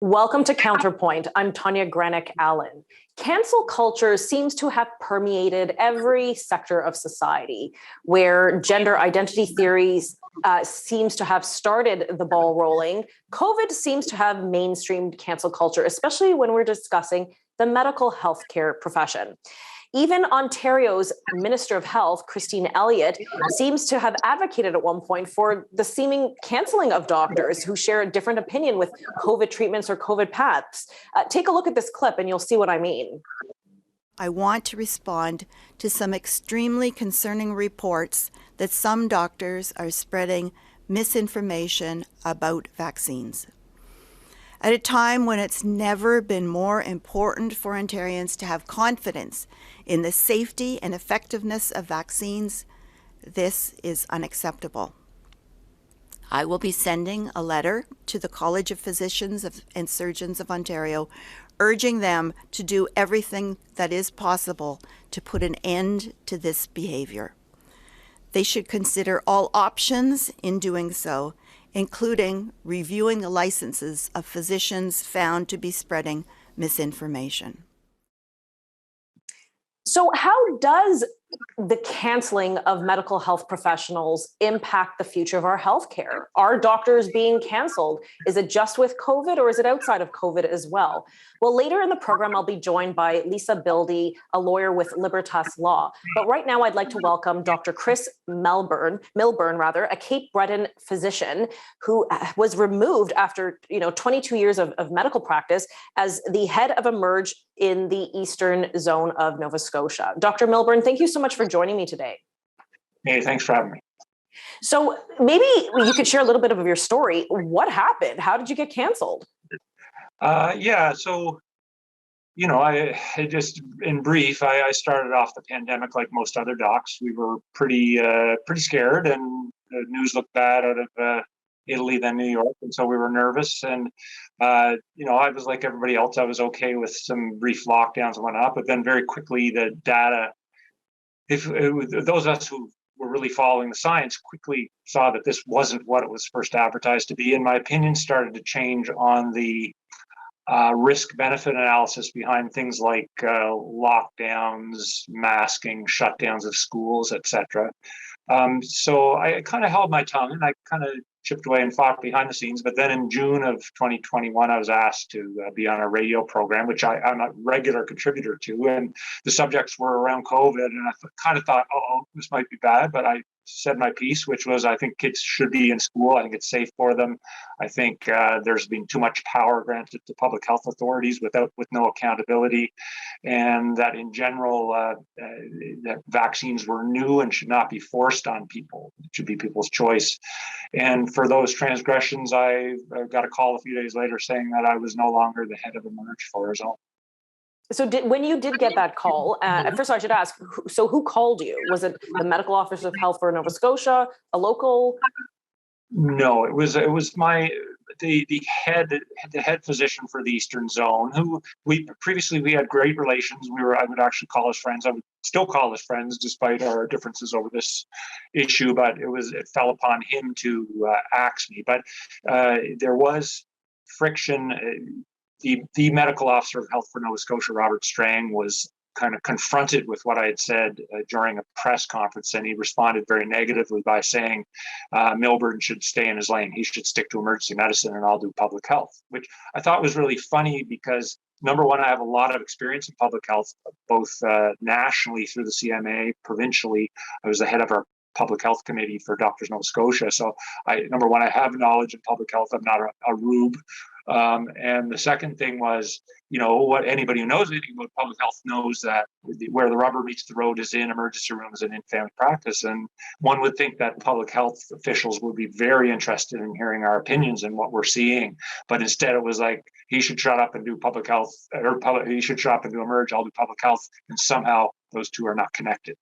Welcome to Counterpoint. I'm Tanya Granick-Allen. Cancel culture seems to have permeated every sector of society, where gender identity theories seems to have started the ball rolling. COVID seems to have mainstreamed cancel culture, especially when we're discussing the medical healthcare profession. Even Ontario's Minister of Health, Christine Elliott, seems to have advocated at one point for the seeming canceling of doctors who share a different opinion with COVID treatments or COVID paths. Take a look at this clip and you'll see what I mean. I want to respond to some extremely concerning reports that some doctors are spreading misinformation about vaccines. At a time when it's never been more important for Ontarians to have confidence in the safety and effectiveness of vaccines, this is unacceptable. I will be sending a letter to the College of Physicians and Surgeons of Ontario, urging them to do everything that is possible to put an end to this behavior. They should consider all options in doing so, including reviewing the licenses of physicians found to be spreading misinformation. So how does the canceling of medical health professionals impact the future of our healthcare? Are doctors being canceled? Is it just with COVID or is it outside of COVID as well? Well, later in the program, I'll be joined by Lisabildy, a lawyer with Liberties Law. But right now, I'd like to welcome Dr. Chris Milburn, a Cape Breton physician who was removed after 22 years of medical practice as the head of Emerge in the eastern zone of Nova Scotia. Dr. Milburn, thank you so much for joining me today. Hey, thanks for having me. So maybe you could share a little bit of your story. What happened? How did you get canceled? So, I just, in brief, I started off the pandemic like most other docs. We were pretty scared, and the news looked bad out of Italy, then New York, and so we were nervous. And I was like everybody else. I was okay with some brief lockdowns and whatnot, but then very quickly the data, those of us who were really following the science, quickly saw that this wasn't what it was first advertised to be, and my opinion started to change on the risk-benefit analysis behind things like lockdowns, masking, shutdowns of schools, etc. So I kind of held my tongue, and I kind of chipped away and fought behind the scenes. But then in June of 2021, I was asked to be on a radio program, which I'm a regular contributor to, and the subjects were around COVID, and I kind of thought, this might be bad, but I said my piece, which was, I think kids should be in school. I think it's safe for them. I think there's been too much power granted to public health authorities with no accountability, and that in general, that vaccines were new and should not be forced on people. It should be people's choice. And for those transgressions, I got a call a few days later saying that I was no longer the head of Emerge for Arizona. So when you did get that call, first I should ask, who called you? Was it the Medical Officer of Health for Nova Scotia, a local? No, it was the head physician for the Eastern Zone, who we had great relations. I would actually call us friends. I would still call us friends despite our differences over this issue, but it fell upon him to axe me. But there was friction. The medical officer of health for Nova Scotia, Robert Strang, was kind of confronted with what I had said during a press conference, and he responded very negatively by saying Milburn should stay in his lane. He should stick to emergency medicine, and I'll do public health, which I thought was really funny because, number one, I have a lot of experience in public health, both nationally through the CMA, provincially. I was the head of our public health committee for Doctors Nova Scotia. So number one, I have knowledge in public health. I'm not a rube. And the second thing was, what anybody who knows anything about public health knows that where the rubber meets the road is in emergency rooms and in family practice. And one would think that public health officials would be very interested in hearing our opinions and what we're seeing. But instead it was like, he should shut up and do public health, he should shut up and do Emerge, I'll do public health. And somehow those two are not connected.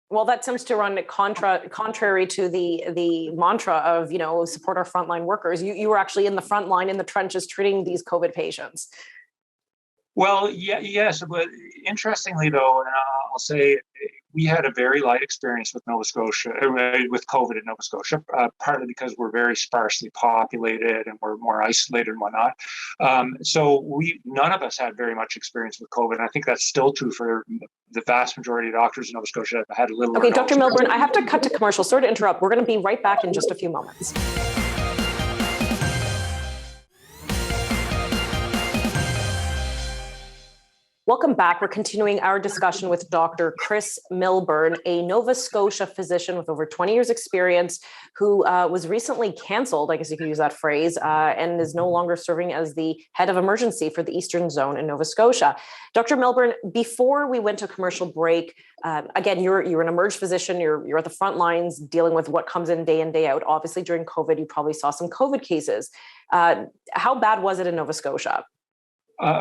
Well, that seems to run contrary to the mantra of, support our frontline workers. You were actually in the front line, in the trenches, treating these COVID patients. Well, yes, but interestingly, though, and I'll say we had a very light experience with Nova Scotia, with COVID in Nova Scotia, partly because we're very sparsely populated and we're more isolated and whatnot. So none of us had very much experience with COVID. And I think that's still true for the vast majority of doctors in Nova Scotia. Had a little. Okay, Dr. Milburn, I have to cut to commercial. Sorry to interrupt. We're going to be right back in just a few moments. Welcome back. We're continuing our discussion with Dr. Chris Milburn, a Nova Scotia physician with over 20 years experience who was recently canceled, I guess you could use that phrase, and is no longer serving as the head of emergency for the Eastern Zone in Nova Scotia. Dr. Milburn, before we went to commercial break, again, you're an emerged physician, you're at the front lines dealing with what comes in day out. Obviously, during COVID, you probably saw some COVID cases. How bad was it in Nova Scotia?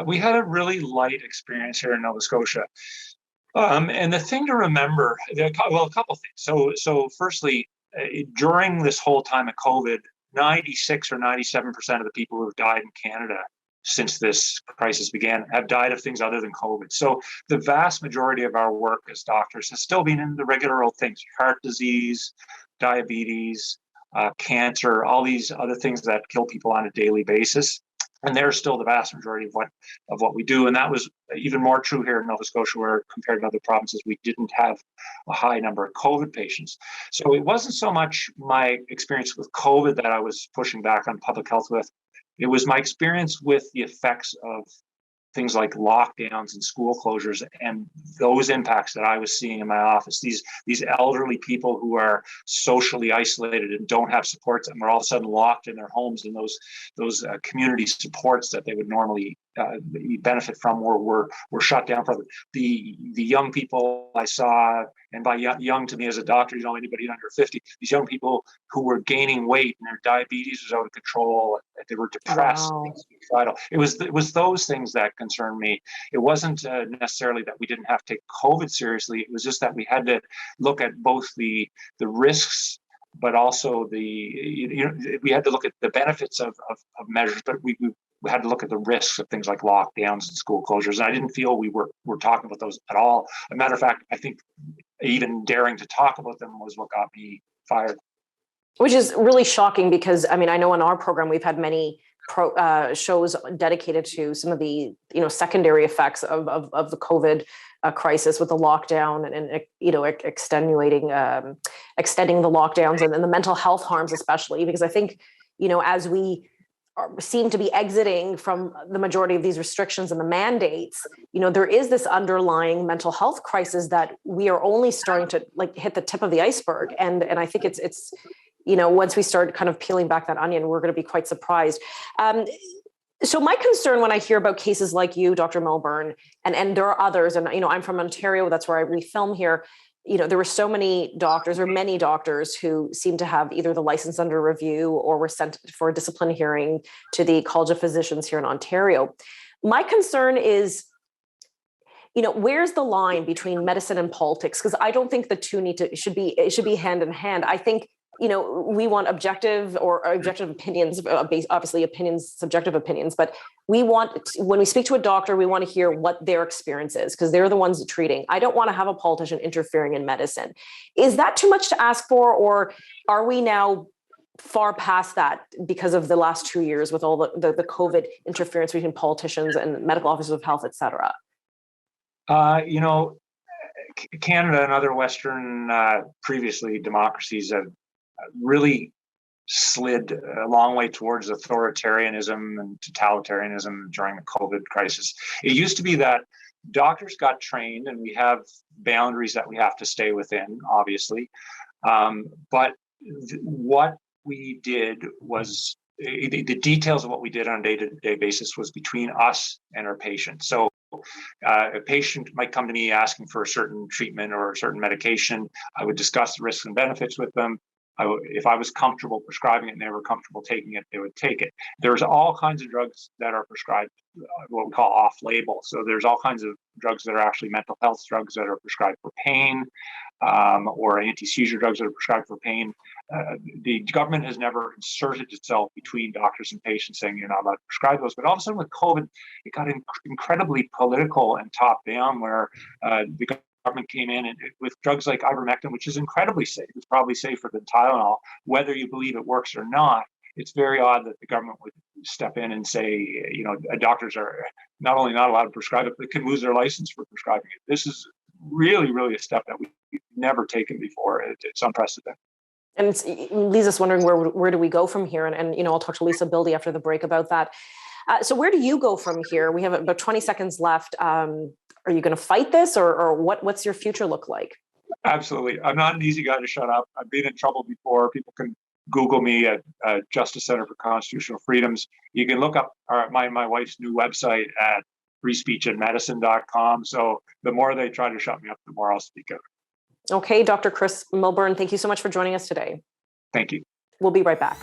We had a really light experience here in Nova Scotia. And the thing to remember, well, a couple things. So firstly, during this whole time of COVID, 96 or 97% of the people who have died in Canada since this crisis began have died of things other than COVID. So the vast majority of our work as doctors has still been in the regular old things: heart disease, diabetes, cancer, all these other things that kill people on a daily basis. And they're still the vast majority of what we do. And that was even more true here in Nova Scotia, where compared to other provinces, we didn't have a high number of COVID patients. So it wasn't so much my experience with COVID that I was pushing back on public health with. It was my experience with the effects of things like lockdowns and school closures and those impacts that I was seeing in my office. These elderly people who are socially isolated and don't have supports, and are all of a sudden locked in their homes, and those community supports that they would normally benefit from were shut down for the young people I saw. And by young to me as a doctor, anybody under 50, these young people who were gaining weight and their diabetes was out of control. They were depressed. Wow. It was those things that concerned me. It wasn't necessarily that we didn't have to take COVID seriously. It was just that we had to look at both the risks, but also we had to look at the benefits of measures, but we had to look at the risks of things like lockdowns and school closures. And I didn't feel we were talking about those at all. As a matter of fact, I think even daring to talk about them was what got me fired. Which is really shocking because, I know in our program, we've had many shows dedicated to some of the, secondary effects of the COVID crisis with the lockdown and extending the lockdowns and the mental health harms, especially because I think, as we seem to be exiting from the majority of these restrictions and the mandates, there is this underlying mental health crisis that we are only starting to hit the tip of the iceberg. And I think it's once we start kind of peeling back that onion, we're going to be quite surprised. So my concern when I hear about cases like you, Dr. Milburn, and there are others, and I'm from Ontario, that's where we film here. There were so many doctors or many doctors who seem to have either the license under review or were sent for a discipline hearing to the College of Physicians here in Ontario. My concern is, where's the line between medicine and politics? Because I don't think the two should be hand in hand. I think, we want objective opinions, obviously opinions, subjective opinions, but when we speak to a doctor, we want to hear what their experience is because they're the ones treating. I don't want to have a politician interfering in medicine. Is that too much to ask for, or are we now far past that because of the last 2 years with all the COVID interference between politicians and medical officers of health, et cetera? Canada and other Western previously democracies have really slid a long way towards authoritarianism and totalitarianism during the COVID crisis. It used to be that doctors got trained and we have boundaries that we have to stay within, obviously. But what we did was, the details of what we did on a day-to-day basis was between us and our patient. So a patient might come to me asking for a certain treatment or a certain medication. I would discuss the risks and benefits with them. If I was comfortable prescribing it and they were comfortable taking it, they would take it. There's all kinds of drugs that are prescribed, what we call off-label. So there's all kinds of drugs that are actually mental health drugs that are prescribed for pain, or anti-seizure drugs that are prescribed for pain. The government has never inserted itself between doctors and patients saying you're not allowed to prescribe those. But all of a sudden with COVID, it got incredibly political and top-down where the government came in and with drugs like ivermectin, which is incredibly safe, it's probably safer than Tylenol, whether you believe it works or not. It's very odd that the government would step in and say, doctors are not only not allowed to prescribe it, but can lose their license for prescribing it. This is really, really a step that we've never taken before. It's unprecedented. And Lisa's wondering where do we go from here? And I'll talk to Lisabildy after the break about that. So where do you go from here? We have about 20 seconds left. Are you going to fight this, or what's your future look like? Absolutely. I'm not an easy guy to shut up. I've been in trouble before. People can Google me at Justice Center for Constitutional Freedoms. You can look up my wife's new website at freespeechandmedicine.com. So the more they try to shut me up, the more I'll speak out. Okay, Dr. Chris Milburn, thank you so much for joining us today. Thank you. We'll be right back.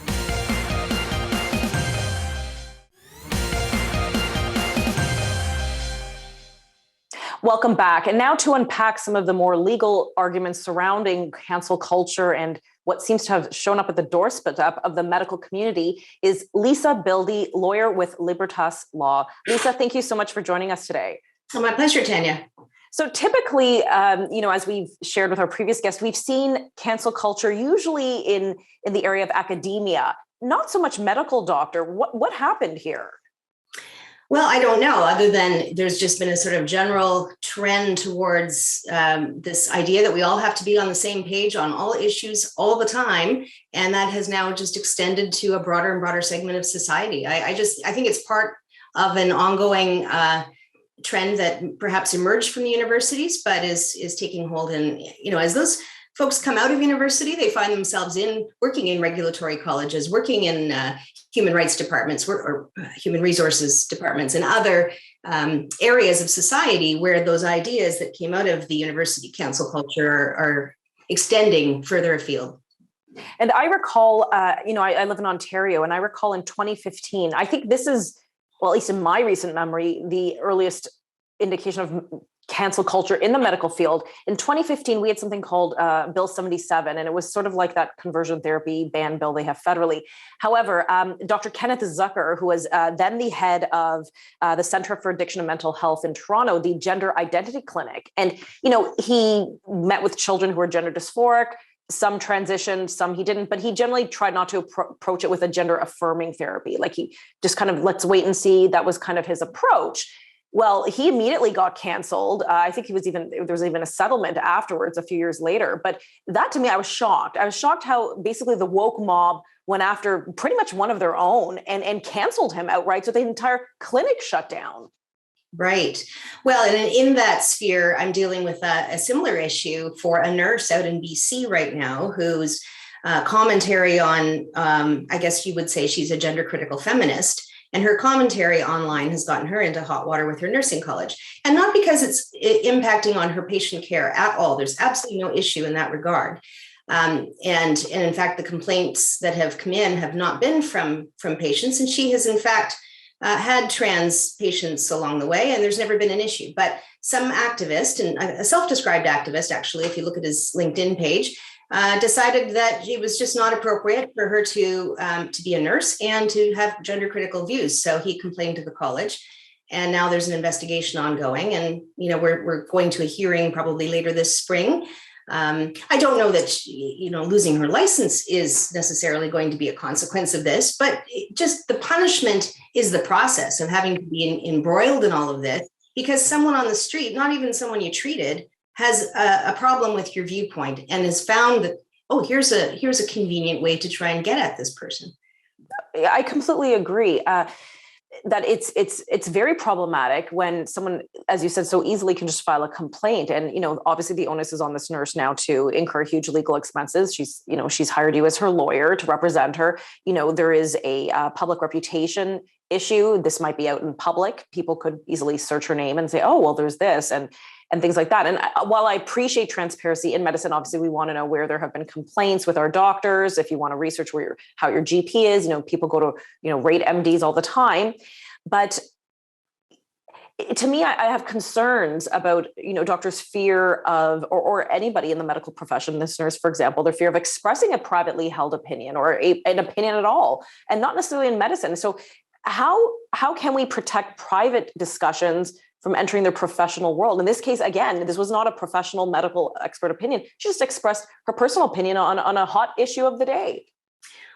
Welcome back. And now to unpack some of the more legal arguments surrounding cancel culture and what seems to have shown up at the doorstep of the medical community is Lisabildy, lawyer with Liberties Law. Lisa, thank you so much for joining us today. Oh, my pleasure, Tanya. So typically, as we've shared with our previous guest, we've seen cancel culture usually in the area of academia, not so much medical doctor. What happened here? Well, I don't know, other than there's just been a sort of general trend towards this idea that we all have to be on the same page on all issues all the time. And that has now just extended to a broader and broader segment of society. I think it's part of an ongoing trend that perhaps emerged from the universities, but is taking hold. And, as those folks come out of university, they find themselves working in regulatory colleges, working in human rights departments or human resources departments and other areas of society where those ideas that came out of the university cancel culture are extending further afield. And I recall, I live in Ontario, and I recall in 2015, I think this is, well, at least in my recent memory, the earliest indication of cancel culture in the medical field. In 2015, we had something called Bill 77, and it was sort of like that conversion therapy ban bill they have federally. However, Dr. Kenneth Zucker, who was then the head of the Center for Addiction and Mental Health in Toronto, the Gender Identity Clinic, and he met with children who were gender dysphoric. Some transitioned, some he didn't, but he generally tried not to approach it with a gender affirming therapy. Like he just kind of, let's wait and see. That was kind of his approach. Well, he immediately got canceled. I think there was even a settlement afterwards a few years later. But that, to me, I was shocked. I was shocked how basically the woke mob went after pretty much one of their own and canceled him outright. So the entire clinic shut down. Right. Well, and in that sphere, I'm dealing with a similar issue for a nurse out in BC right now whose commentary on, I guess you would say she's a gender critical feminist. And her commentary online has gotten her into hot water with her nursing college. And not because it's impacting on her patient care at all. There's absolutely no issue in that regard. And in fact, the complaints that have come in have not been from patients. And she has, in fact, had trans patients along the way, and there's never been an issue. But some activist, and a self-described activist, actually, if you look at his LinkedIn page, decided that it was just not appropriate for her to be a nurse and to have gender critical views. So he complained to the college, and now there's an investigation ongoing. And we're going to a hearing probably later this spring. I don't know that losing her license is necessarily going to be a consequence of this, but just the punishment is the process of having to be embroiled in all of this because someone on the street, not even someone you treated, has a problem with your viewpoint and has found that, here's a convenient way to try and get at this person. I completely agree that it's very problematic when someone, as you said, so easily can just file a complaint. And, obviously the onus is on this nurse now to incur huge legal expenses. She's hired you as her lawyer to represent her. There is a public reputation issue. This might be out in public. People could easily search her name and say, oh, well, there's this and things like that. And while I appreciate transparency in medicine, obviously we want to know where there have been complaints with our doctors. If you want to research how your GP is, people go to, rate MDs all the time. But to me, I have concerns about, doctors' fear of, or anybody in the medical profession, this nurse, for example, their fear of expressing a privately held opinion or an opinion at all, and not necessarily in medicine. So how can we protect private discussions from entering their professional world. In this case, again, this was not a professional medical expert opinion. She just expressed her personal opinion on a hot issue of the day.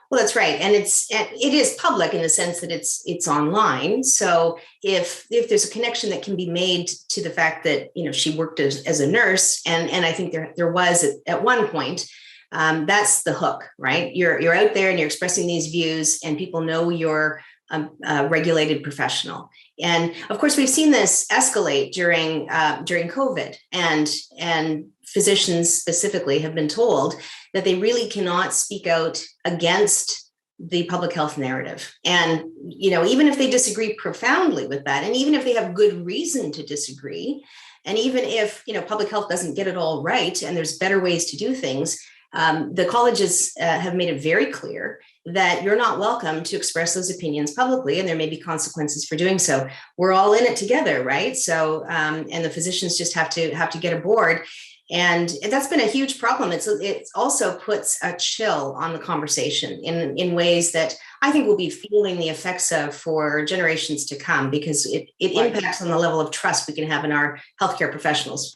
Well, that's right, and it is public in the sense that it's online. So if there's a connection that can be made to the fact that she worked as a nurse, and I think there was at one point, that's the hook, right? You're out there and you're expressing these views, and people know you're a regulated professional. And of course, we've seen this escalate during COVID, and physicians specifically have been told that they really cannot speak out against the public health narrative. And even if they disagree profoundly with that, and even if they have good reason to disagree, and even if public health doesn't get it all right, and there's better ways to do things, the colleges have made it very clear that you're not welcome to express those opinions publicly, and there may be consequences for doing so. We're all in it together, right? So, and the physicians just have to get aboard, and that's been a huge problem. It also puts a chill on the conversation in ways that I think we'll be feeling the effects of for generations to come, because it impacts on the level of trust we can have in our healthcare professionals.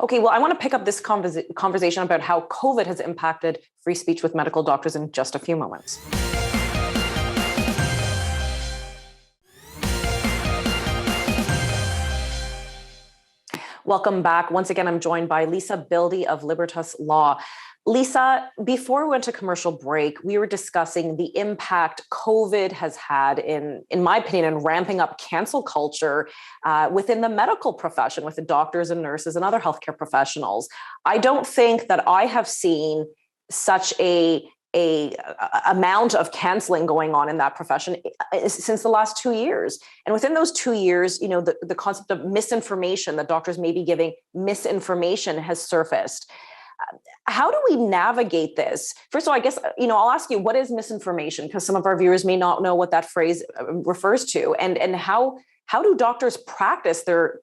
Okay, well, I want to pick up this conversation about how COVID has impacted free speech with medical doctors in just a few moments. Welcome back. Once again, I'm joined by Lisabildy of Liberties Law. Lisa, before we went to commercial break, we were discussing the impact COVID has had in my opinion, in ramping up cancel culture within the medical profession, with the doctors and nurses and other healthcare professionals. I don't think that I have seen such a amount of canceling going on in that profession since the last 2 years. And within those 2 years, the concept of misinformation, that doctors may be giving misinformation, has surfaced. How do we navigate this? First of all, I guess, I'll ask you, what is misinformation? Because some of our viewers may not know what that phrase refers to. And how do doctors practice their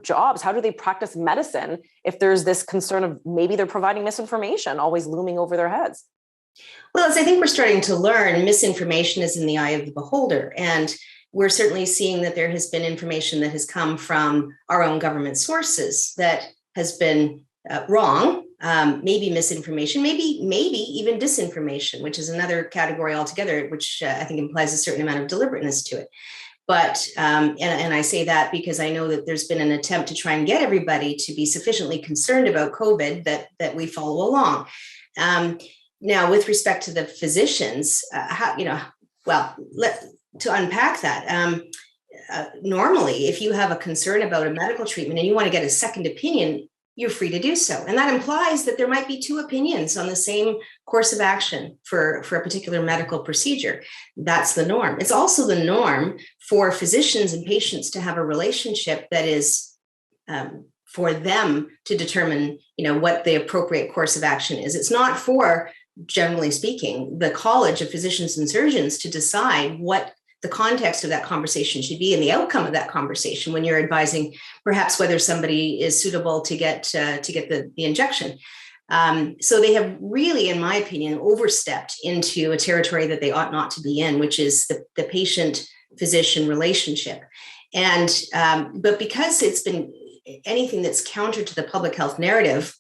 jobs? How do they practice medicine if there's this concern of maybe they're providing misinformation always looming over their heads? Well, as I think we're starting to learn, misinformation is in the eye of the beholder. And we're certainly seeing that there has been information that has come from our own government sources that has been wrong, maybe misinformation, maybe even disinformation, which is another category altogether, which I think implies a certain amount of deliberateness to it. But, and I say that because I know that there's been an attempt to try and get everybody to be sufficiently concerned about COVID that we follow along. Now, with respect to the physicians, to unpack that, normally, if you have a concern about a medical treatment and you want to get a second opinion, you're free to do so. And that implies that there might be two opinions on the same course of action for a particular medical procedure. That's the norm. It's also the norm for physicians and patients to have a relationship that is for them to determine, what the appropriate course of action is. It's not for, generally speaking, the College of Physicians and Surgeons to decide what the context of that conversation should be and the outcome of that conversation when you're advising perhaps whether somebody is suitable to get the injection. So they have really, in my opinion, overstepped into a territory that they ought not to be in, which is the patient-physician relationship. And but because it's been anything that's counter to the public health narrative,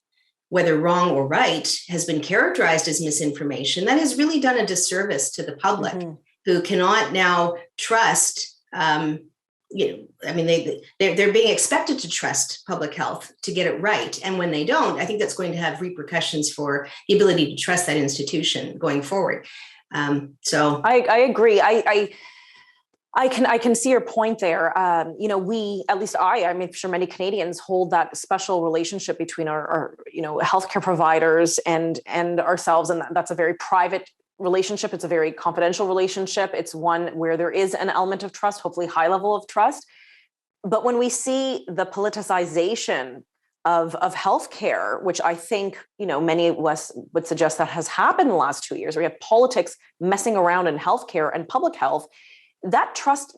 whether wrong or right, has been characterized as misinformation, that has really done a disservice to the public. Mm-hmm. Who cannot now trust, they're being expected to trust public health to get it right. And when they don't, I think that's going to have repercussions for the ability to trust that institution going forward. So I agree. I can see your point there. We, at least I'm sure many Canadians hold that special relationship between our healthcare providers and ourselves. And that's a very private relationship. It's a very confidential relationship. It's one where there is an element of trust, hopefully high level of trust. But when we see the politicization of healthcare, which I think, many of us would suggest that has happened in the last 2 years, where we have politics messing around in healthcare and public health, that trust,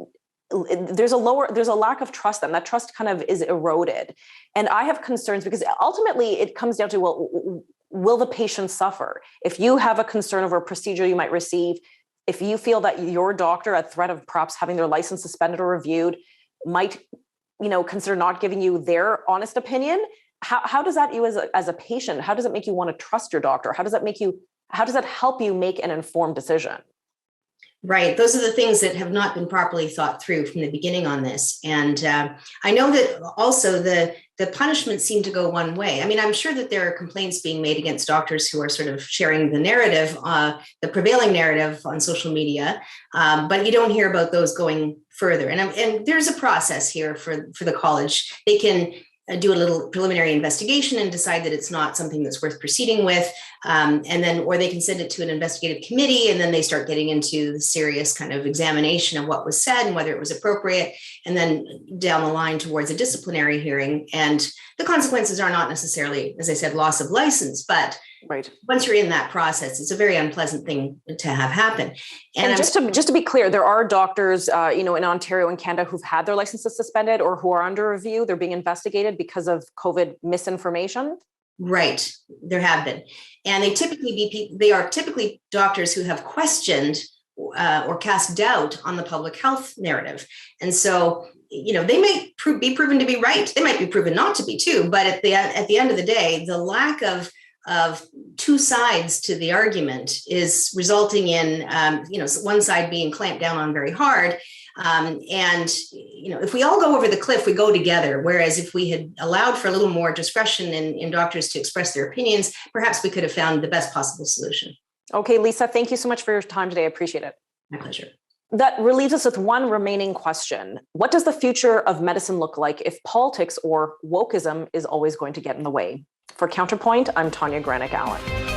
there's a lack of trust, and that trust kind of is eroded. And I have concerns because ultimately it comes down to, well, will the patient suffer? If you have a concern over a procedure you might receive, if you feel that your doctor, at threat of perhaps having their license suspended or reviewed, might consider not giving you their honest opinion, how does that you as a patient, how does it make you want to trust your doctor? How does that help you make an informed decision? Right. Those are the things that have not been properly thought through from the beginning on this. And I know that also the punishments seem to go one way. I mean, I'm sure that there are complaints being made against doctors who are sort of sharing the narrative, the prevailing narrative on social media, but you don't hear about those going further. And there's a process here for the college. They can do a little preliminary investigation and decide that it's not something that's worth proceeding with. Or they can send it to an investigative committee, and then they start getting into the serious kind of examination of what was said and whether it was appropriate, and then down the line towards a disciplinary hearing. And the consequences are not necessarily, as I said, loss of license, but right. Once you're in that process, it's a very unpleasant thing to have happen. And just to be clear, there are doctors, in Ontario and Canada who've had their licenses suspended or who are under review. They're being investigated because of COVID misinformation. Right, there have been, and they are typically doctors who have questioned or cast doubt on the public health narrative, and so they may be proven to be right. They might be proven not to be too. But at the end of the day, the lack of two sides to the argument is resulting in one side being clamped down on very hard. If we all go over the cliff, we go together. Whereas if we had allowed for a little more discretion in doctors to express their opinions, perhaps we could have found the best possible solution. Okay, Lisa, thank you so much for your time today. I appreciate it. My pleasure. That relieves us with one remaining question. What does the future of medicine look like if politics or wokeism is always going to get in the way? For Counterpoint, I'm Tanya Granick-Allen.